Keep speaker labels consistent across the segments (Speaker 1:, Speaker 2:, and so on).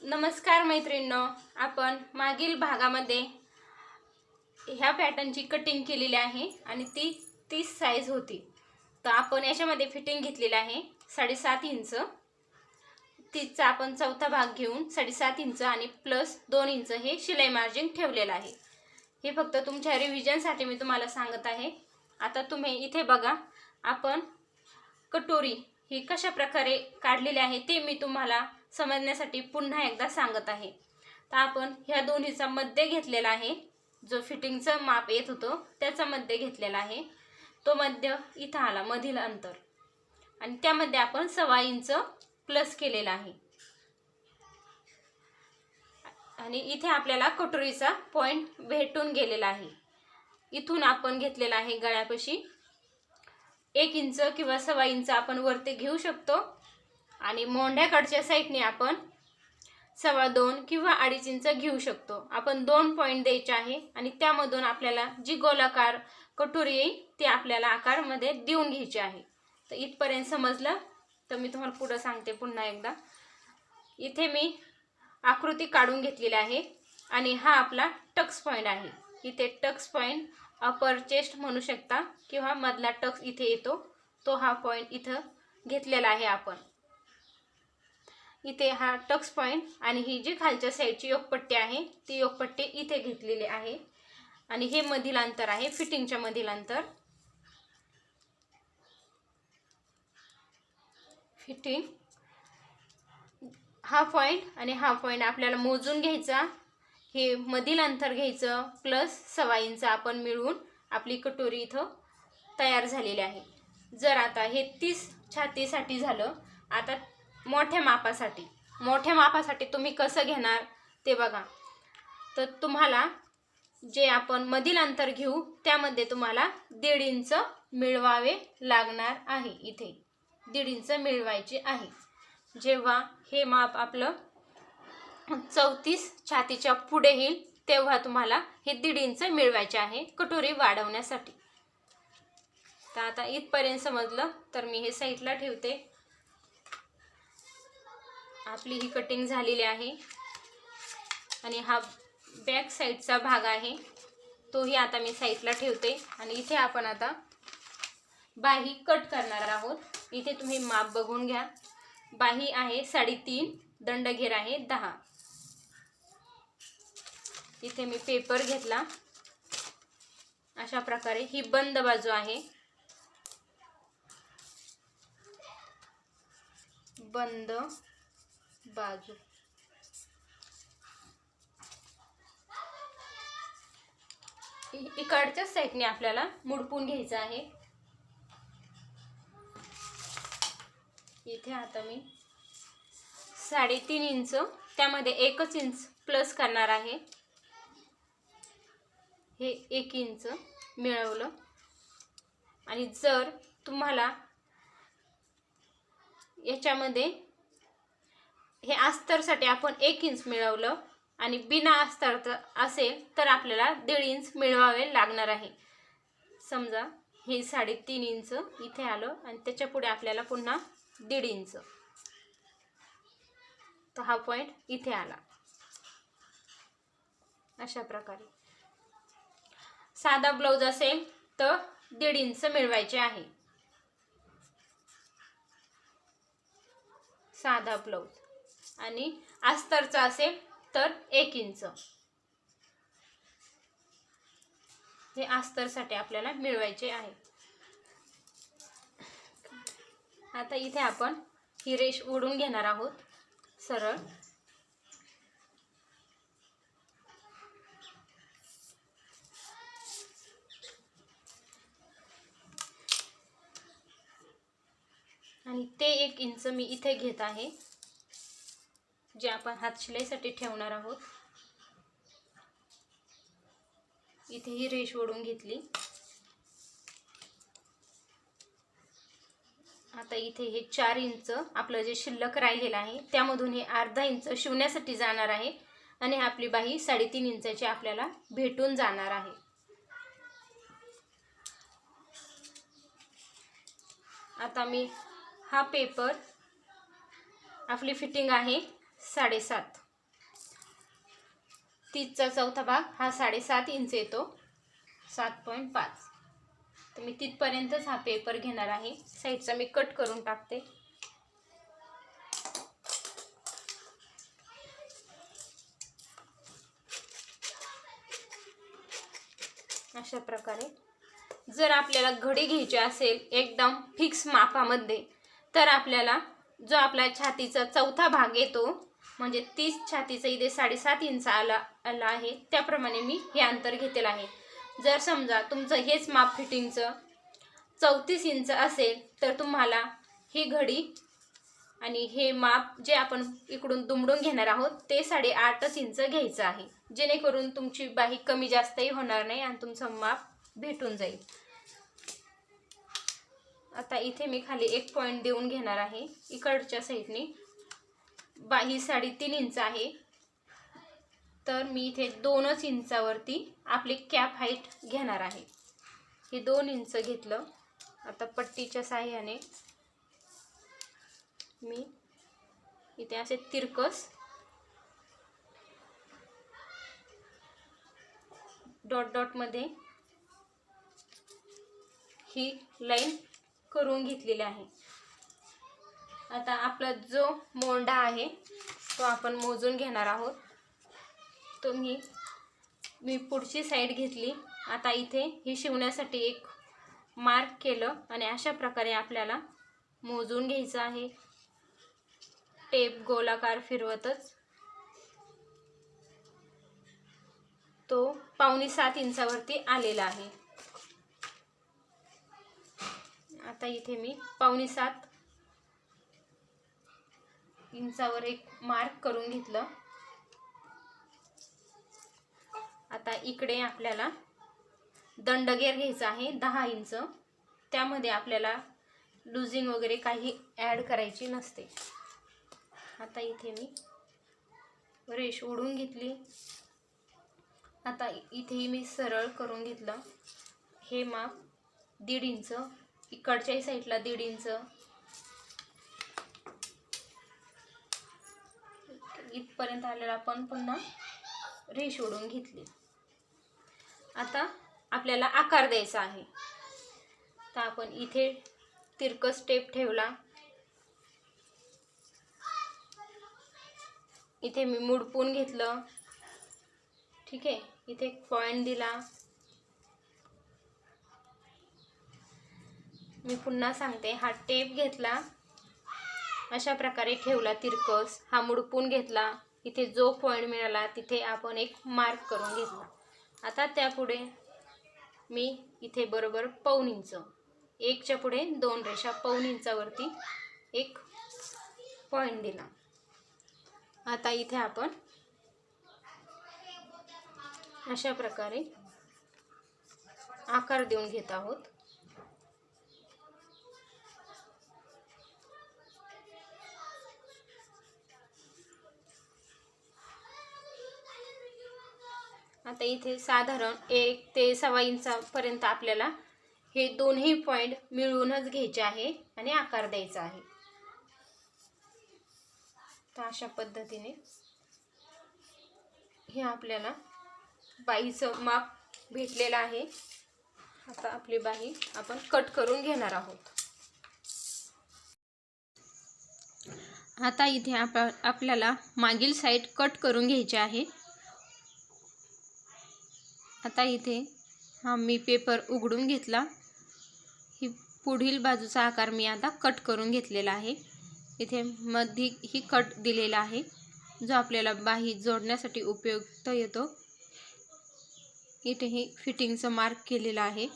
Speaker 1: नमस्कार मैत्रिणींनो, आपण मागील भागामध्ये ह्या पॅटर्नची कटिंग केलेली आहे आणि ती 30 साइज होती। तर आपण याच्यामध्ये फिटिंग घेतलेली आहे 7.5 इंच। तीचा आपण चौथा भाग घेऊन 7.5 इंच आणि प्लस 2 इंच हे शिलाई मार्जिन ठेवलेलं आहे। हे फक्त तुमच्या रिव्हिजन साठी मी तुम्हाला सांगत आहे। आता तुम्ही इथे बघा, आपण कटोरी ही कशा प्रकारे काढलेली आहे ते मी तुम्हाला समजण्यासाठी पुन्हा एकदा सांगत आहे। तर आपण ह्या दोन्हीचा मध्य घेतलेला आहे, जो फिटिंगचं माप येत होतं त्याचा मध्य घेतलेला आहे। तो मध्य इथं आला, मधील अंतर, आणि त्यामध्ये आपण 1.25 इंच प्लस केलेला आहे। आणि इथे आपल्याला कटोरीचा पॉइंट भेटून गेलेला आहे। इथून आपण घेतलेला आहे गळ्यापाशी 1 इंच किंवा 1.25 इंच आपण वरती घेऊ शकतो, आणि मोंढ्याकडच्या साइडने आपण 2.25 किंवा 2.5 इंच घेऊ शकतो। आपण 2 पॉइंट द्यायचे आहे आणि त्यामधून आपल्याला जी गोलाकार कटोरी येईल ती आपल्याला आकारमध्ये देऊन घ्यायची आहे। तर इथपर्यंत समजलं तर मी तुम्हाला पुढे सांगते पुन्हा एकदा। इथे मी आकृती काढून घेतलेली आहे आणि हा आपला टक्स पॉइंट आहे। इथे टक्स पॉइंट अपर चेस्ट म्हणू शकता किंवा मधला टक्स इथे येतो, तो हा पॉइंट इथं घेतलेला आहे आपण। इथे हा टक्स पॉइंट आणि ही जी खालच्या साइडची योकपट्टी आहे ती योकपट्टी इथे घेतलेली आहे, आणि हे मधील अंतर आहे, फिटिंगच्या मधील अंतर। फिटिंग हा पॉइंट आणि हा पॉइंट आपल्याला मोजून घ्यायचा। हे मधील अंतर घ्यायचं प्लस 1.25 इंच आपण मिळवून आपली कटोरी इथं तयार झालेली आहे। जर आता हे 30 छातीसाठी झालं, आता मोठ्या मापासाठी तुम्ही कसं घेणार ते बघा। तर तुम्हाला जे आपण मधील अंतर घेऊ त्यामध्ये तुम्हाला 1.5 इंच मिळवावे लागणार आहे। इथे 1.5 इंच मिळवायचे आहे। जेव्हा हे माप आपलं 34 छातीच्या पुढे येईल तेव्हा तुम्हाला हे 1.5 इंच मिळवायचे आहे कटोरी वाढवण्यासाठी। तर आता इथपर्यंत समजलं तर मी हे साइडला ठेवते। आपली ही कटिंग झालेली आहे आणि हा बॅक साइडचा भाग आहे तोही आता मी साइडला ठेवते। आणि इथे आपण आता बाही कट करणार आहोत। इथे तुम्ही माप बघून घ्या। बाही आहे 3.5, दंडघेर आहे 10। इथे मी पेपर घेतला, अशा प्रकारे ही बंद बाजू आहे, बंद बाजू। इकडच्या साइडने आपल्याला मुडपून घ्यायचं आहे। इथे आता मी 3.5 इंच, त्यामध्ये 1 इंच प्लस करणार आहे। हे 1 इंच मिळवलं। आणि जर तुम्हाला याच्यामध्ये हे अस्तरसाठी आपण 1 इंच मिळवलं आणि बिना अस्तर असेल तर आपल्याला 1.5 इंच मिळवावे लागणार आहे। समजा हे 3.5 इंच इथे आलं आणि त्याच्या पुढे आपल्याला पुन्हा 1.5 इंच, तर हा पॉइंट इथे आला। अशा प्रकारे साधा ब्लाउज असेल तर 1.5 इंच मिळवायचे आहे, साधा ब्लाउज। आणि अस्तरचा असेल तर 1 इंच, हे अस्तरसाठी आपल्याला मिळवायचे आहे। आता इथे आपण ही रेष ओढून घेणार आहोत सरळ। आणि ते 1 इंच मी इथे घेत आहे, जे आपण हात शिलाईसाठी ठेवणार आहोत। इथे ही रेष ओढून घेतली। आता इथे हे 4 इंच आपलं जे शिल्लक राहिलेलं आहे त्यामधून हे अर्धा इंच शिवण्यासाठी जाणार आहे, आणि आपली बाही 3.5 इंचाची आपल्याला भेटून जाणार आहे। आता मी हा पेपर, आपली फिटिंग आहे 7.5, 30चा चौथा भाग हा 7.5 इंच येतो, 7.5. तर मी तिथपर्यंतच हा पेपर घेणार आहे. साईडचा मी कट करून टाकते. अशा प्रकारे जर आपल्याला घडी घ्यायची असेल एकदम फिक्स मापामध्ये, तर आपल्याला जो आपला छातीचा चौथा भाग येतो, म्हणजे 30 छातीचा इथे 7.5 इंच आला आहे, त्याप्रमाणे मी हे अंतर घेतलेलं आहे. जर समजा तुमचं हेच माप फिटिंगचं 34 इंच असेल, तर तुम्हाला ही घडी आणि हे माप जे आपण इकडून दुमडून घेणार आहोत ते 8.5 इंच घ्यायचं आहे, जेणेकरून तुमची बाही कमी जास्तही होणार नाही आणि तुमचं माप भेटून जाईल. आता इथे मी खाली एक पॉइंट देऊन घेणार आहे. इकडच्या साईडने बाही 3.5 इंच आहे, तर मी इथे 2 इंचावरती आपली कॅप हाईट घेणार आहे. हे 2 इंच घेतलं. आता पट्टीच्या साहाय्याने मी इथे असे तिरकस डॉट डॉट मध्ये ही लाईन करून घेतलेली आहे. आता आपला जो मोंढा आहे तो आपण मोजून घेणार आहोत. तो मी पुढची साईड घेतली. आता इथे हे शिवण्यासाठी एक मार्क केलं आणि अशा प्रकारे आपल्याला मोजून घ्यायचं आहे. टेप गोलाकार फिरवतच तो 6.25 इंचावरती आलेला आहे. आता इथे मी 6.25 इंचावर एक मार्क करून घेतलं. आता इकडे आपल्याला दंडगेर घ्यायचा आहे 10 इंच. त्यामध्ये आपल्याला लुजिंग वगैरे काही ॲड करायची नसते. आता इथे मी रेष ओढून घेतली. आता इथेही मी सरळ करून घेतलं. हे माप 1.5 इंच, इकडच्याही साईडला 1.5 इंच, इथपर्यंत आलेला आपण पुन्हा रेष ओढून घेतली. आता आपल्याला आकार द्यायचा आहे. तर आपण इथे तिरकस टेप ठेवला. इथे मी मुडपून घेतलं. ठीक आहे. इथे एक पॉइंट दिला. मी पुन्हा सांगते, हा टेप घेतला, अशा प्रकारे ठेवला तिरकस. हा मुडपून घेतला. इथे जो पॉइंट मिळाला तिथे आपण एक मार्क करून घेतला. आता त्यापुढे मी इथे बरोबर 1.25 इंच, 1च्या पुढे 2 रेषा, 1.25 इंचावरती एक पॉइंट दिला. आता इथे आपण अशा प्रकारे आकार देऊन घेत आहोत. आता इथे साधारण 1 ते 1.25 इंचापर्यंत आपल्याला हे दोन्ही पॉइंट मिळवूनच घ्यायचे आहे आणि आकार द्यायचा आहे. तर अशा पद्धतीने हे आपल्याला बाहीचं माप भेटलेलं आहे. आता आपली बाही आपण कट करून घेणार आहोत. आता इथे आपल्याला मागील साईड कट करून घ्यायची आहे. आता इथे हा मी पेपर उघडून घेतला. ही पुढील बाजूचा आकार मी आता कट करून घेतलेला आहे. इथे मध्ये ही कट दिलेला आहे, जो आपल्याला बाही जोडण्यासाठी उपयुक्त येतो. इथे ही फिटिंगचं मार्क केलेलं आहे.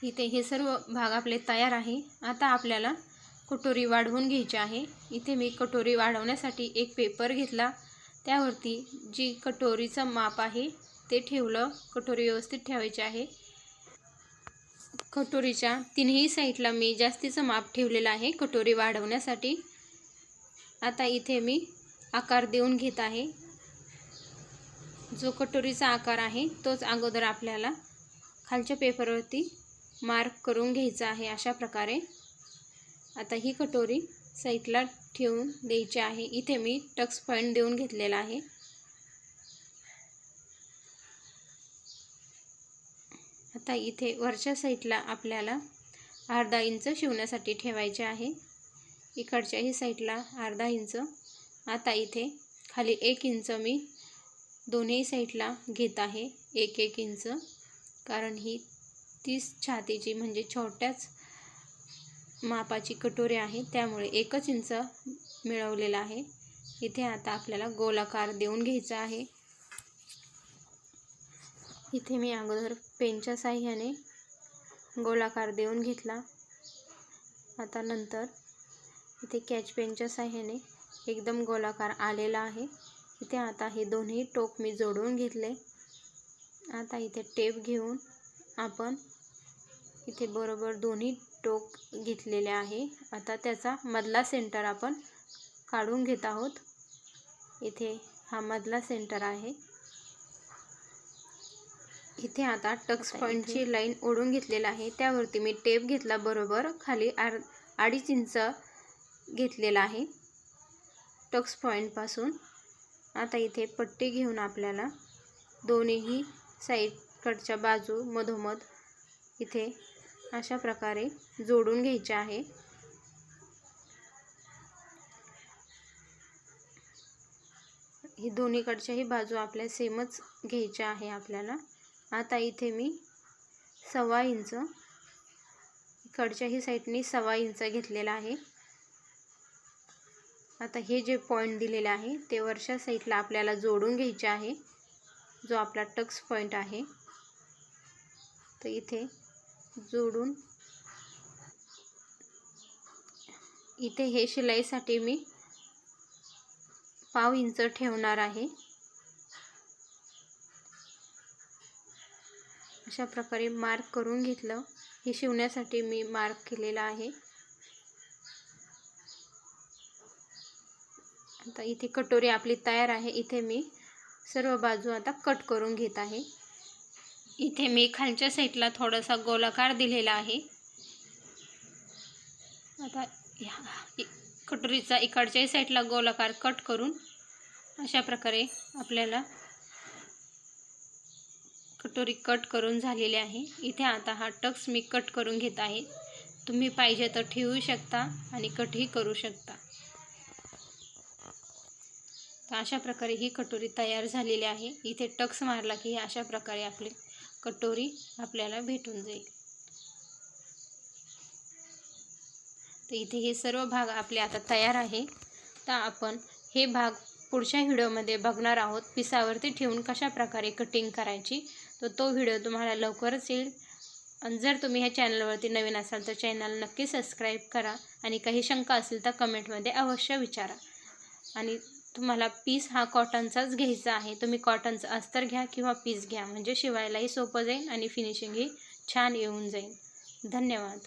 Speaker 1: इथे हे सर्व भाग आपले तयार आहे. आता आपल्याला कटोरी वाढवून घ्यायची आहे. इथे मी कटोरी वाढवण्यासाठी एक पेपर घेतला. त्यावरती जी कटोरीचं माप आहे ते ठेवलं. कटोरी व्यवस्थित ठेवायची आहे. कटोरीच्या तिन्ही साईडला मी जास्तीचं माप ठेवलेलं आहे कटोरी वाढवण्यासाठी. आता इथे मी आकार देऊन घेत आहे. जो कटोरीचा आकार आहे तोच अगोदर आपल्याला खालच्या पेपरवरती मार्क करून घ्यायचा आहे अशा प्रकारे. आता ही कटोरी साईडला ठेवून द्यायचे आहे। इथे मी टक्स पॉईंट देऊन घेतलेला आहे। आता इथे वरच्या साईडला आपल्याला अर्धा इंच शिवण्यासाठी ठेवायचे आहे। इकडच्याही साईडला अर्धा इंच। आता इथे खाली 1 इंच मी दोन्ही साईडला घेत आहे, 1-1 इंच, कारण ही 30 छातीची म्हणजे छोट्याच मापाची कटोरी आहे, त्यामुळे 1 इंच मिळवलेला आहे। इथे आता आपल्याला गोलाकार देऊन घ्यायचा आहे। इथे मी अगोदर पेनच्या साहाय्याने गोलाकार देऊन घेतला। आता नंतर इथे कॅच पेनच्या साहाय्याने एकदम गोलाकार आलेला आहे। इथे आता हे दोन्ही टोक मी जोडून घेतले। आता इथे टेप घेऊन आपण इथे बरोबर दोन्ही टोक घेतलेले आहे। आता त्याचा मधला सेंटर आपण काढून घेत आहोत। इथे हा मधला सेंटर आहे। इथे आता टक्स पॉईंटची लाईन ओढून घेतलेला आहे, त्यावरती मी टेप घेतला, बरोबर खाली 2.5 इंच घेतलेला आहे टक्स पॉईंट पासून। आता इथे पट्टी घेऊन आपल्याला दोन्ही साईडकडच्या बाजू मधोमध इथे अशा प्रकारे जोडून घ्यायचे आहे। ही दोन्हीकडच्याही बाजू आपल्या सेमच घ्यायच्या आहे आपल्याला। आता इथे मी 1.25 इंच, इकडच्याही साईडनी 1.25 इंच घेतलेला आहे। आता हे जे पॉईंट दिलेले आहे ते वरच्या साईडला आपल्याला जोडून घ्यायचे आहे, जो आपला टक्स पॉईंट आहे। तर इथे जोडून इथे हे शिलाईसाठी मी 1/2 इंच ठेवणार आहे। अशा प्रकारे मार्क करून घेतलं। हे शिवण्यासाठी मी मार्क केलेला आहे। आता इथे कटोरी आपली तयार आहे। इथे मी सर्व बाजू आता कट करून घेत आहे। इथे मी खालच्या साईडला थोडासा गोलाकार दिलेला आहे। आता कटोरीचा इकडच्याही साईडला गोलाकार कट करून अशा प्रकारे आपल्याला कटोरी कट करून झालेली आहे। इथे आता हा टक्स मी कट करून घेत आहे। तुम्ही पाहिजे तर ठेवू शकता आणि कटही करू शकता। तर अशा प्रकारे ही कटोरी तयार झालेली आहे। इथे टक्स मारला की अशा प्रकारे आपली कटोरी आपल्याला भेटून जाईल। तर इथे हे सर्व भाग आपले आता तयार आहे। तर आपण हे भाग पुढच्या व्हिडिओमध्ये बघणार आहोत, पिसावरती ठेवून कशा प्रकारे कटिंग करायची। तर तो व्हिडिओ तुम्हाला लवकरच येईल। आणि जर तुम्ही ह्या चॅनलवरती नवीन असाल तर चॅनल नक्की सबस्क्राईब करा आणि काही शंका असेल तर कमेंटमध्ये अवश्य विचारा। आणि तुम्हाला पीस हा कॉटनचाच घ्यायचा आहे। तुम्ही कॉटनचं अस्तर घ्या किंवा पीस घ्या, म्हणजे शिवायलाही सोपं जाईल आणि फिनिशिंगही छान येऊन जाईल। धन्यवाद।